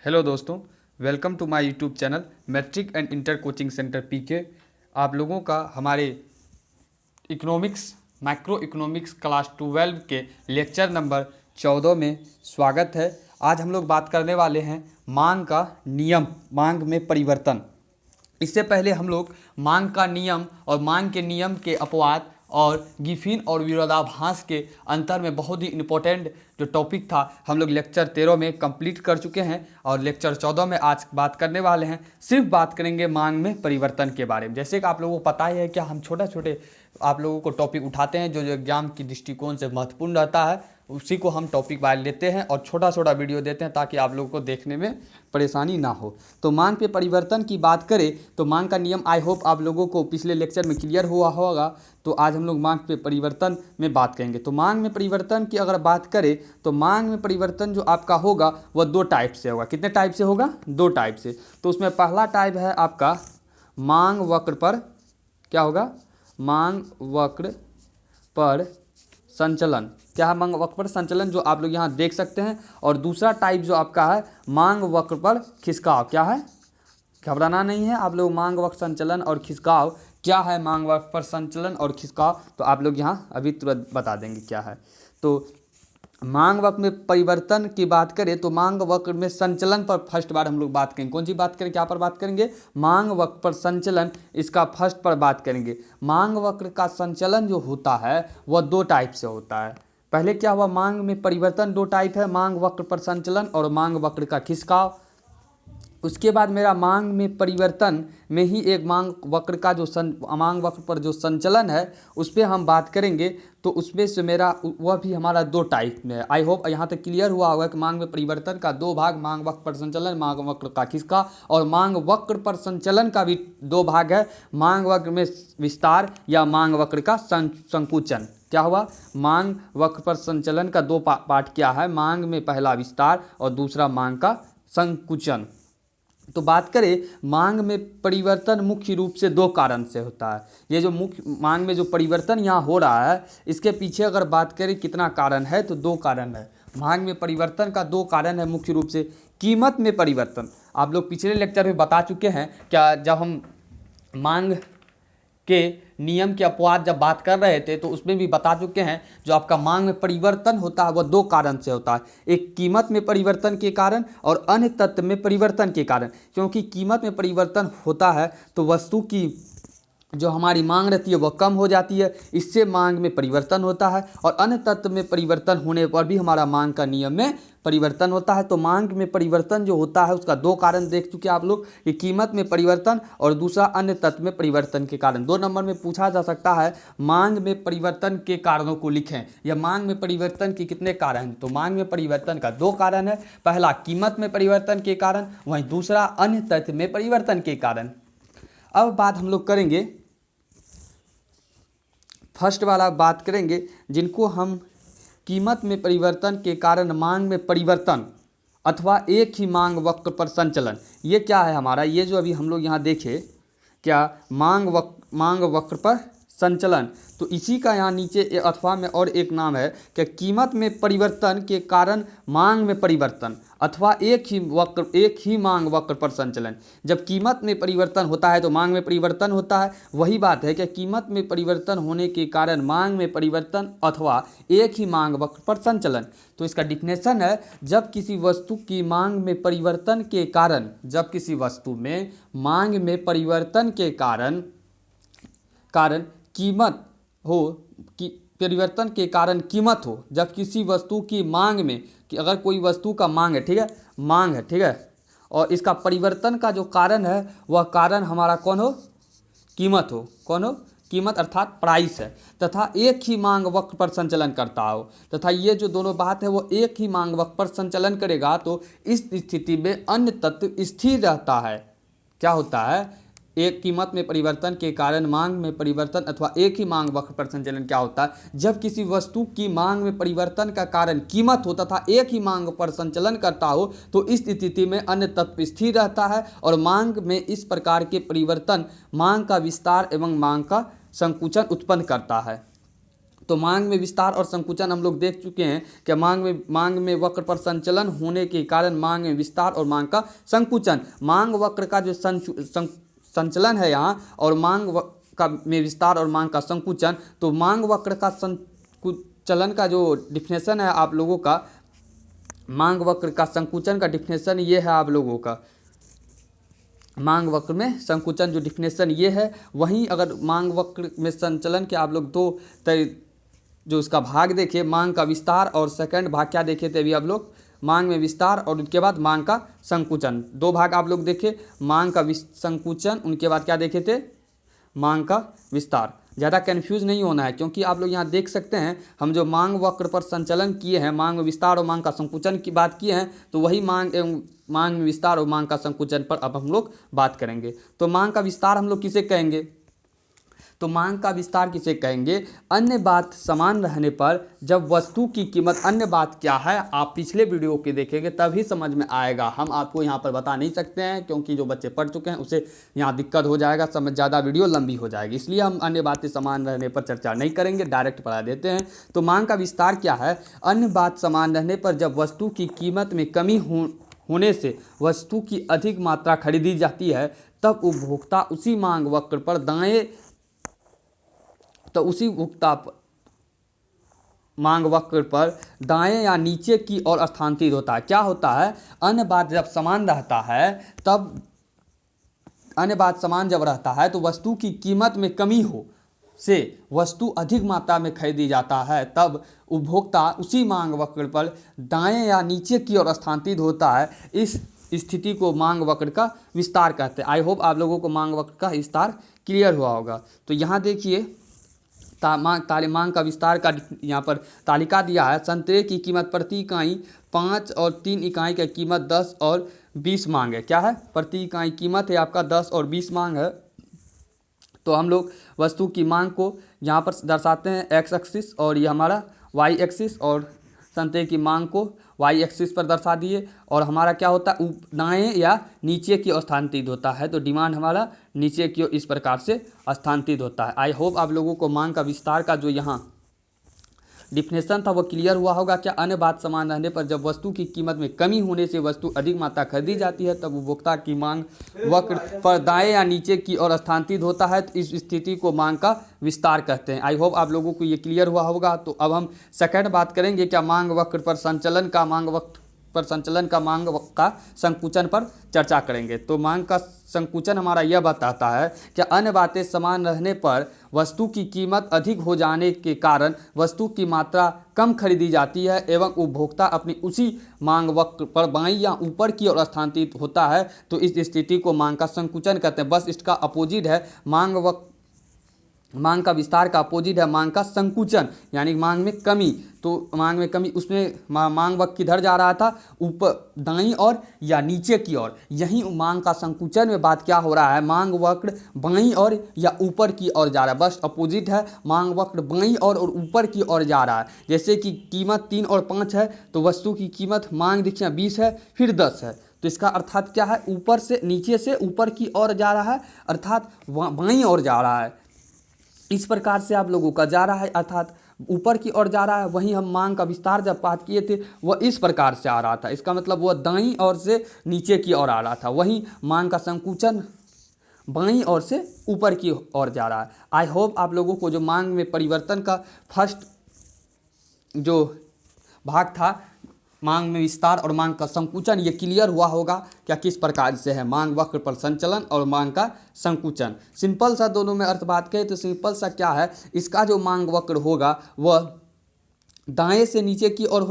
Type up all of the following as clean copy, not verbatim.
Hello दोस्तों, welcome to my YouTube channel matric and inter coaching centre PK. आप लोगों का हमारे इकोनॉमिक्स मैक्रो इकोनॉमिक्स क्लास 12 के लेक्चर नंबर 14 में स्वागत है। आज हम लोग बात करने वाले हैं मांग का नियम, मांग में परिवर्तन। इससे पहले हम लोग मांग का नियम और मांग के नियम के अपवाद और गिफिन और विरोधाभास के अंतर में बहुत ही इम्पोर्टेंट जो टॉपिक था हम लोग लेक्चर 13 में कंप्लीट कर चुके हैं और लेक्चर 14 में आज बात करने वाले हैं। सिर्फ बात करेंगे मांग में परिवर्तन के बारे में। जैसे कि आप लोगों को पता ही है कि हम छोटे छोटे आप लोगों को टॉपिक उठाते हैं जो एग्जाम की दृष्टिकोण से महत्वपूर्ण रहता है, उसी को हम टॉपिक वाइज लेते हैं और छोटा छोटा वीडियो देते हैं ताकि आप लोगों को देखने में परेशानी ना हो। तो मांग पे परिवर्तन की बात करें तो मांग का नियम आई होप आप लोगों को पिछले लेक्चर में क्लियर हुआ होगा। तो आज हम लोग मांग पे परिवर्तन में बात करेंगे। तो मांग में परिवर्तन की अगर बात करें तो मांग में परिवर्तन जो आपका होगा वह दो टाइप से होगा। कितने टाइप से होगा? दो टाइप से। तो उसमें पहला टाइप है आपका मांग वक्र पर क्या होगा? मांग वक्र पर संचलन। क्या है? मांग वक्र पर संचलन, जो आप लोग यहाँ देख सकते हैं। और दूसरा टाइप जो आपका है मांग वक्र पर खिसकाव। क्या है? घबराना नहीं है आप लोग। मांग वक्र संचलन और खिसकाव क्या है? मांग वक्र पर संचलन और खिसकाव तो आप लोग यहाँ अभी तुरंत बता देंगे क्या है। तो मांग वक्र में परिवर्तन की बात करें तो मांग वक्र में संचलन पर फर्स्ट बार हम लोग बात करेंगे। कौन सी बात करें? क्या पर बात करेंगे? मांग वक्र पर संचलन, इसका फर्स्ट पर बात करेंगे। मांग वक्र का संचलन जो होता है वह दो टाइप से होता है। पहले क्या हुआ? मांग में परिवर्तन दो टाइप है, मांग वक्र पर संचलन और मांग वक्र का खिसकाव। उसके बाद मेरा मांग में परिवर्तन में ही एक मांग वक्र का जो मांग वक्र पर जो संचलन है उस पर हम बात करेंगे। तो उसमें से मेरा वह भी हमारा दो टाइप में है। आई होप यहाँ तक क्लियर हुआ होगा कि मांग में परिवर्तन का दो भाग, मांग वक्र पर संचलन, मांग वक्र का खिसका। और मांग वक्र पर संचलन का भी दो भाग है, मांग वक्र में विस्तार या मांग वक्र का संकुचन। क्या हुआ? मांग वक्र पर संचलन का दो पार्ट क्या है? मांग में पहला विस्तार और दूसरा मांग का संकुचन। तो बात करें मांग में परिवर्तन मुख्य रूप से दो कारण से होता है। ये जो मुख्य मांग में जो परिवर्तन यहाँ हो रहा है इसके पीछे अगर बात करें कितना कारण है तो दो कारण है। मांग में परिवर्तन का दो कारण है मुख्य रूप से। कीमत में परिवर्तन आप लोग पिछले लेक्चर में बता चुके हैं। क्या जब हम मांग के नियम के अपवाद जब बात कर रहे थे तो उसमें भी बता चुके हैं जो आपका मांग में परिवर्तन होता है वह दो कारण से होता है। एक कीमत में परिवर्तन के कारण और अन्य तत्व में परिवर्तन के कारण। क्योंकि कीमत में परिवर्तन होता है तो वस्तु की जो हमारी मांग रहती है वह कम हो जाती है, इससे मांग में परिवर्तन होता है। और अन्य तत्व में परिवर्तन होने पर भी हमारा मांग का नियम में परिवर्तन होता है। तो मांग में परिवर्तन जो होता है उसका दो कारण देख चुके आप लोग कि कीमत में परिवर्तन और दूसरा अन्य तत्व में परिवर्तन के कारण। दो नंबर में पूछा जा सकता है मांग में परिवर्तन के कारणों को लिखें या मांग में परिवर्तन के कितने कारण हैं। तो मांग में परिवर्तन का दो कारण है, पहला कीमत में परिवर्तन के कारण, वहीं दूसरा अन्य तत्व में परिवर्तन के कारण। अब बात हम लोग करेंगे फर्स्ट वाला बात करेंगे जिनको हम कीमत में परिवर्तन के कारण मांग में परिवर्तन अथवा एक ही मांग वक्र पर संचलन। ये क्या है हमारा? ये जो अभी हम लोग यहाँ देखे क्या मांग वक्र पर संचलन, तो इसी का यहाँ नीचे अथवा में और एक नाम है कि कीमत में परिवर्तन के कारण मांग में परिवर्तन अथवा एक ही मांग वक्र पर संचलन। जब कीमत में परिवर्तन होता है तो मांग में परिवर्तन होता है। वही बात है कि कीमत में परिवर्तन होने के कारण मांग में परिवर्तन अथवा एक ही मांग वक्र पर संचलन। तो इसका डिफिनेशन है जब किसी वस्तु की मांग में परिवर्तन के कारण, जब किसी वस्तु में मांग में परिवर्तन के कारण कीमत हो कि परिवर्तन के कारण कीमत हो। जब किसी वस्तु की मांग में कि अगर कोई वस्तु का मांग है, ठीक है, और इसका परिवर्तन का जो कारण है वह कारण हमारा कौन हो? कीमत हो। कौन हो? कीमत अर्थात प्राइस है। तथा एक ही मांग वक्र पर संचलन करता हो, तथा ये जो दोनों बात है वो एक ही मांग वक्र पर संचलन करेगा तो इस स्थिति में अन्य तत्व स्थिर रहता है। क्या होता है? एक कीमत में परिवर्तन के कारण मांग में परिवर्तन अथवा एक ही मांग वक्र पर संचलन क्या होता है? जब किसी वस्तु की मांग में परिवर्तन का कारण कीमत हो तथा एक ही मांग पर संचलन करता हो तो इस स्थिति में अन्य तत्व स्थिर रहता है। और मांग में इस प्रकार के परिवर्तन मांग का विस्तार एवं मांग का संकुचन उत्पन्न करता है। तो मांग में विस्तार और संकुचन हम लोग देख चुके हैं कि मांग में वक्र पर संचलन होने के कारण मांग में विस्तार और मांग का संकुचन। मांग वक्र का जो संचलन है यहाँ और का में विस्तार और मांग का संकुचन, तो मांग वक्र का संकुचलन का जो डिफिनेशन है आप लोगों का, मांग वक्र का संकुचन का डिफिनेशन ये है आप लोगों का, मांग वक्र में संकुचन जो डिफिनेशन ये है। वहीं अगर मांग वक्र में संचलन के आप लोग दो जो इसका भाग देखे, मांग का विस्तार और सेकंड भाग क्या देखे थे अभी आप लोग, मांग में विस्तार और उनके बाद मांग का संकुचन, दो भाग आप लोग देखे, मांग का संकुचन, उनके बाद क्या देखे थे, मांग का विस्तार। ज़्यादा कन्फ्यूज़ नहीं होना है, क्योंकि आप लोग यहाँ देख सकते हैं हम जो मांग वक्र पर संचलन किए हैं, मांग में विस्तार और मांग का संकुचन की बात किए हैं, तो वही मांग में विस्तार और मांग का संकुचन पर अब हम लोग बात करेंगे। तो मांग का विस्तार हम लोग किसे कहेंगे, तो मांग का विस्तार किसे कहेंगे, अन्य बात समान रहने पर जब वस्तु की कीमत, अन्य बात क्या है आप पिछले वीडियो के देखेंगे तभी समझ में आएगा, हम आपको यहाँ पर बता नहीं सकते हैं क्योंकि जो बच्चे पढ़ चुके हैं उसे यहाँ दिक्कत हो जाएगा, समझ ज़्यादा वीडियो लंबी हो जाएगी, इसलिए हम अन्य बातें समान रहने पर चर्चा नहीं करेंगे, डायरेक्ट पढ़ा देते हैं। तो मांग का विस्तार क्या है, अन्य बात समान रहने पर जब वस्तु की कीमत में कमी होने से वस्तु की अधिक मात्रा खरीदी जाती है, तब उपभोक्ता उसी मांग वक्र पर मांग वक्र पर दाएं या नीचे की ओर स्थानांतरित होता है। क्या होता है, अन्य बात जब समान रहता है, तब अन्य बात समान जब रहता है तो वस्तु की कीमत में कमी हो से वस्तु अधिक मात्रा में खरीदी जाता है, तब उपभोक्ता उसी मांग वक्र पर दाएं या नीचे की ओर स्थानांतरित होता है। इस स्थिति को मांग वक्र का विस्तार कहते हैं। आई होप आप लोगों को मांग वक्र का विस्तार क्लियर हुआ होगा। तो यहाँ देखिए मांग का विस्तार का यहाँ पर तालिका दिया है। संतरे की कीमत प्रति इकाई 5 और 3 इकाई की कीमत 10 और 20 मांग है। क्या है, प्रति इकाई कीमत है आपका 10 और 20 मांग है। तो हम लोग वस्तु की मांग को यहाँ पर दर्शाते हैं एक्स एक्सिस और ये हमारा वाई एक्सिस, और संतरे की मांग को वाई एक्सिस पर दर्शा दिए, और हमारा क्या होता है दाएं या नीचे की ओर स्थानांतरित होता है। तो डिमांड हमारा नीचे की ओर इस प्रकार से स्थानांतरित होता है। आई होप आप लोगों को मांग का विस्तार का जो यहाँ डिफिनेशन था वो क्लियर हुआ होगा। क्या, अन्य बात समान रहने पर जब वस्तु की कीमत में कमी होने से वस्तु अधिक मात्रा खरीदी जाती है, तब उपभोक्ता की मांग वक्र पर दाएं या नीचे की ओर स्थानांतरित होता है। तो इस स्थिति को मांग का विस्तार कहते हैं। आई होप आप लोगों को ये क्लियर हुआ होगा। तो अब हम सेकंड बात करेंगे, क्या मांग वक्र पर संचलन का मांग का संकुचन पर चर्चा करेंगे। तो मांग का संकुचन हमारा यह बताता है कि अन्य बातें समान रहने पर वस्तु की कीमत अधिक हो जाने के कारण वस्तु की मात्रा कम खरीदी जाती है एवं उपभोक्ता अपनी उसी मांग वक्र पर बाईं या ऊपर की ओर स्थानांतरित होता है। तो इस स्थिति को मांग का संकुचन कहते हैं। बस इसका अपोजिट है, मांग का विस्तार का अपोजिट है मांग का संकुचन, यानी मांग में कमी। तो मांग में कमी, उसमें मांग वक्र किधर जा रहा था, ऊपर दाईं ओर या नीचे की ओर। यहीं मांग का संकुचन में बात क्या हो रहा है, मांग वक्र बाईं ओर या ऊपर की ओर जा रहा है। बस अपोजिट है, मांग वक्र बाईं ओर और ऊपर की ओर जा रहा है। जैसे कि कीमत 3 और 5 है, तो वस्तु की कीमत मांग देखिए 20 है फिर 10 है। तो इसका अर्थात क्या है, ऊपर से नीचे से ऊपर की ओर जा रहा है, अर्थात बाईं ओर जा रहा है। इस प्रकार से आप लोगों का जा रहा है, अर्थात ऊपर की ओर जा रहा है। वहीं हम मांग का विस्तार जब बात किए थे वह इस प्रकार से आ रहा था, इसका मतलब वह दाईं ओर से नीचे की ओर आ रहा था। वहीं मांग का संकुचन बाईं ओर से ऊपर की ओर जा रहा है। आई होप आप लोगों को जो मांग में परिवर्तन का फर्स्ट जो भाग था, मांग में विस्तार और मांग का संकुचन, ये क्लियर हुआ होगा क्या किस प्रकार से है मांग वक्र पर संचलन और मांग का संकुचन। सिंपल सा दोनों में अर्थ बात करें तो सिंपल सा क्या है, इसका जो मांग वक्र होगा वह दाएं से नीचे की ओर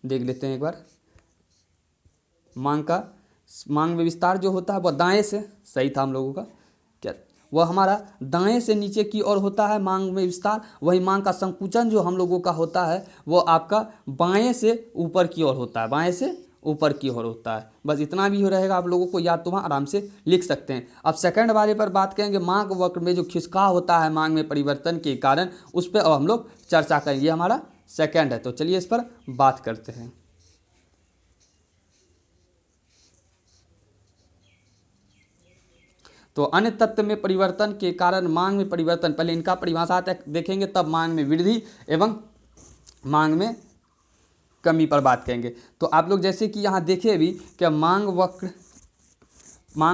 देख लेते हैं एक बार। मांग में विस्तार जो होता है वह दाएं से, सही था हम लोगों का, क्या वह हमारा दाएं से नीचे की ओर होता है मांग में विस्तार। वही मांग का संकुचन जो हम लोगों का होता है वो आपका बाएं से ऊपर की ओर होता है, बाएं से ऊपर की ओर होता है। बस इतना भी हो रहेगा आप लोगों को याद, तो वहाँ आराम से लिख सकते हैं। अब सेकंड वाले पर बात करेंगे, मांग वक्र में जो खिसकाव होता है मांग में परिवर्तन के कारण, उस पर अब हम लोग चर्चा करेंगे। हमारा सेकंड है, तो चलिए इस पर बात करते हैं। तो अन्य तत्व में परिवर्तन के कारण मांग में परिवर्तन, पहले इनका परिभाषा देखेंगे, तब मांग में वृद्धि एवं मांग में कमी पर बात करेंगे। तो आप लोग जैसे कि यहाँ देखे भी कि मांग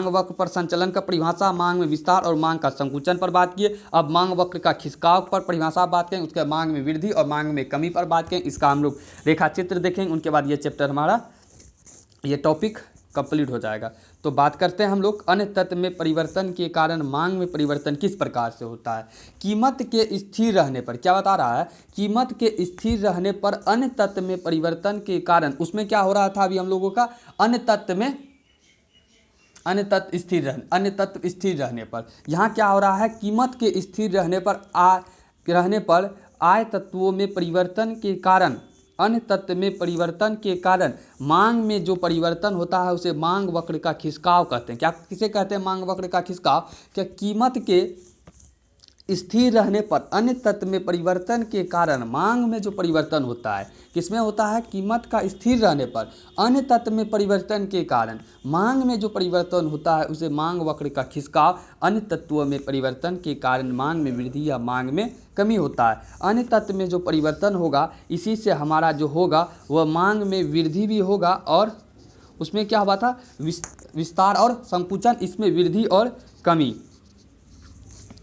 वक्र पर संचलन का परिभाषा, मांग में विस्तार और मांग का संकुचन पर बात किए। अब मांग वक्र का खिसकाव पर परिभाषा बात करेंगे, उसके बाद मांग में वृद्धि और मांग में कमी पर बात करेंगे। इसका हम लोग रेखा चित्र देखेंगे, उनके बाद ये चैप्टर हमारा ये टॉपिक कंप्लीट हो जाएगा। तो बात करते हैं हम लोग अन्य तत्व में परिवर्तन के कारण मांग में परिवर्तन किस प्रकार से होता है। कीमत के स्थिर रहने पर, क्या बता रहा है, कीमत के स्थिर रहने पर अन्य तत्व में परिवर्तन के कारण, उसमें क्या हो रहा था अभी हम लोगों का, अन्य तत्व स्थिर रहने पर, यहाँ क्या हो रहा है, कीमत के स्थिर रहने पर आय तत्वों में परिवर्तन के कारण, अन्य तत्व में परिवर्तन के कारण मांग में जो परिवर्तन होता है उसे मांग वक्र का खिसकाव कहते हैं। क्या किसे कहते हैं, मांग वक्र का खिसकाव। क्या कीमत के स्थिर रहने पर अन्य तत्व में परिवर्तन के कारण मांग में जो परिवर्तन होता है, किसमें होता है, कीमत का स्थिर रहने पर अन्य तत्व में परिवर्तन के कारण मांग में जो परिवर्तन होता है उसे मांग वक्र का खिसकाव, अन्य तत्वों में परिवर्तन के कारण मांग में वृद्धि या मांग में कमी होता है। अन्य तत्व में जो परिवर्तन होगा इसी से हमारा जो होगा वह मांग में वृद्धि भी होगा, और उसमें क्या हुआ था, विस्तार और संकुचन, इसमें वृद्धि और कमी,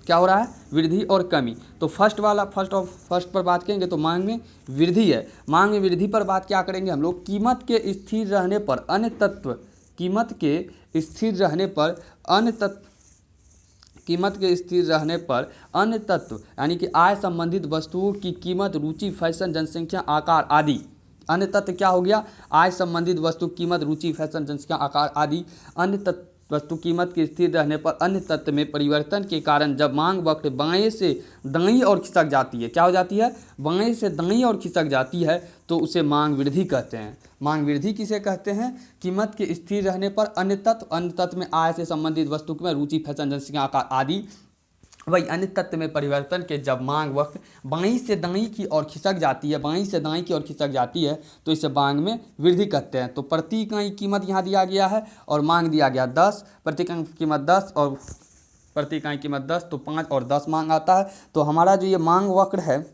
क्या हो रहा है, वृद्धि और कमी। तो फर्स्ट पर बात करेंगे तो मांग में वृद्धि है। मांग में वृद्धि पर बात क्या करेंगे हम लोग, कीमत के स्थिर रहने पर अन्य तत्व, कीमत के स्थिर रहने पर अन्य तत्व यानी कि आय संबंधित वस्तुओं की कीमत, रुचि, फैशन, जनसंख्या, आकार आदि। अन्य तत्व क्या हो गया, आय संबंधित वस्तु, कीमत, रुचि, फैशन, जनसंख्या, आकार आदि। अन्य तत्व वस्तु कीमत के स्थिर रहने पर अन्य तत्व में परिवर्तन के कारण जब मांग वक्र बाएं से दाईं ओर खिसक जाती है, क्या हो जाती है, बाएं से दाईं ओर खिसक जाती है, तो उसे मांग वृद्धि कहते हैं। मांग वृद्धि किसे कहते हैं, कीमत के स्थिर रहने पर अन्य तत्व में आय से संबंधित वस्तु की रुचि, फैशन, जनसंख्या, आकार आदि, वही अन्य तत्व में परिवर्तन के जब मांग वक्र बाईं से दाईं की ओर खिसक जाती है, बाईं से दाईं की ओर खिसक जाती है, तो इसे मांग में वृद्धि कहते हैं। तो प्रति इकाई कीमत यहाँ दिया गया है और मांग दिया गया 10, प्रति इकाई कीमत 10 और प्रति इकाई कीमत 10, तो 5 और 10 मांग आता है। तो हमारा जो ये मांग वक्र है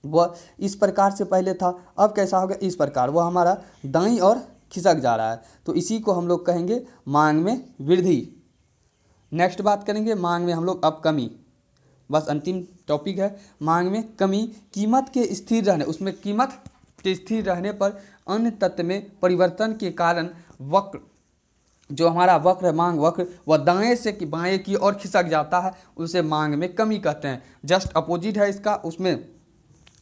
वह इस प्रकार से पहले था, अब कैसा हो गया, इस प्रकार, वह हमारा दाईं ओर खिसक जा रहा है, तो इसी को हम लोग कहेंगे मांग में वृद्धि। नेक्स्ट बात करेंगे मांग में हम लोग अब कमी, बस अंतिम टॉपिक है मांग में कमी। कीमत के स्थिर रहने, उसमें कीमत के स्थिर रहने पर अन्य तत्व में परिवर्तन के कारण वक्र, जो हमारा वक्र है मांग वक्र, वह दाएं से बाएं की ओर खिसक जाता है, उसे मांग में कमी कहते हैं। जस्ट अपोजिट है इसका, उसमें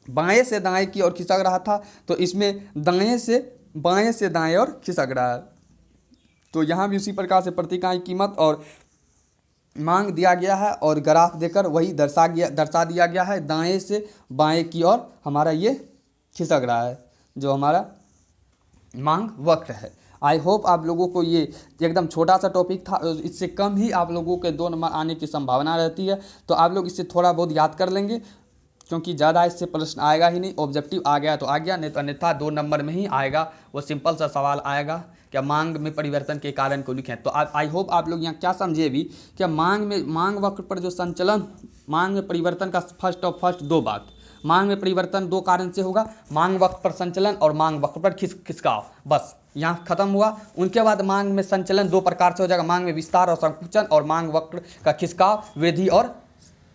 बाएं से दाएं की ओर खिसक रहा था, तो इसमें दाएं से बाएं से दाएं ओर खिसक रहा है। तो यहाँ भी उसी प्रकार से प्रति इकाई कीमत और मांग दिया गया है और ग्राफ देकर वही दर्शा दिया गया है, दाएं से बाएं की ओर हमारा ये खिसक रहा है जो हमारा मांग वक्र है। आई होप आप लोगों को ये एकदम छोटा सा टॉपिक था, इससे कम ही आप लोगों के 2 नंबर आने की संभावना रहती है, तो आप लोग इससे थोड़ा बहुत याद कर लेंगे, क्योंकि ज़्यादा इससे प्रश्न आएगा ही नहीं। ऑब्जेक्टिव आ गया तो आ गया, नहीं तो अन्यथा 2 नंबर में ही आएगा, वो सिंपल सा सवाल आएगा, क्या मांग में परिवर्तन के कारण को लिखें। तो आई होप आप लोग यहाँ क्या समझे भी, क्या मांग वक्र पर जो संचलन, मांग में परिवर्तन का फर्स्ट 2 बात, मांग में परिवर्तन 2 कारण से होगा, मांग वक्र पर संचलन और मांग वक्र पर खिसकाव, बस यहाँ खत्म हुआ। उनके बाद मांग में संचलन 2 प्रकार से हो जाएगा, मांग में विस्तार और संकुचन, और मांग वक्र का खिसकाव, वृद्धि और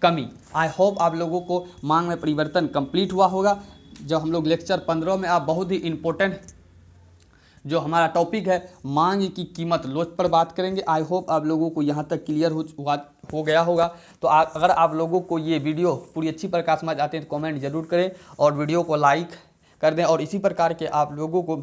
कमी। आई होप आप लोगों को मांग में परिवर्तन कंप्लीट हुआ होगा। जब हम लोग लेक्चर 15 में आप बहुत ही इम्पोर्टेंट जो हमारा टॉपिक है मांग की कीमत लोच पर बात करेंगे। आई होप आप लोगों को यहाँ तक क्लियर हो गया होगा। तो अगर आप लोगों को ये वीडियो पूरी अच्छी प्रकार समझ आते हैं तो कमेंट जरूर करें और वीडियो को लाइक कर दें, और इसी प्रकार के आप लोगों को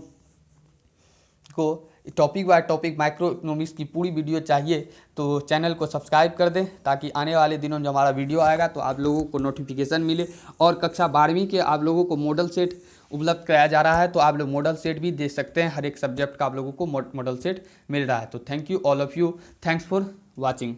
topic by topic micro economics की पूरी वीडियो चाहिए तो चैनल को सब्सक्राइब कर दें, ताकि आने वाले दिनों में जब हमारा वीडियो आएगा तो आप लोगों को नोटिफिकेशन मिले। और कक्षा 12वीं के आप लोगों को मॉडल सेट उपलब्ध कराया जा रहा है, तो आप लोग मॉडल सेट भी देख सकते हैं। हर एक सब्जेक्ट का आप लोगों को मॉडल सेट मिल रहा है। तो thank you all of you, thanks for watching.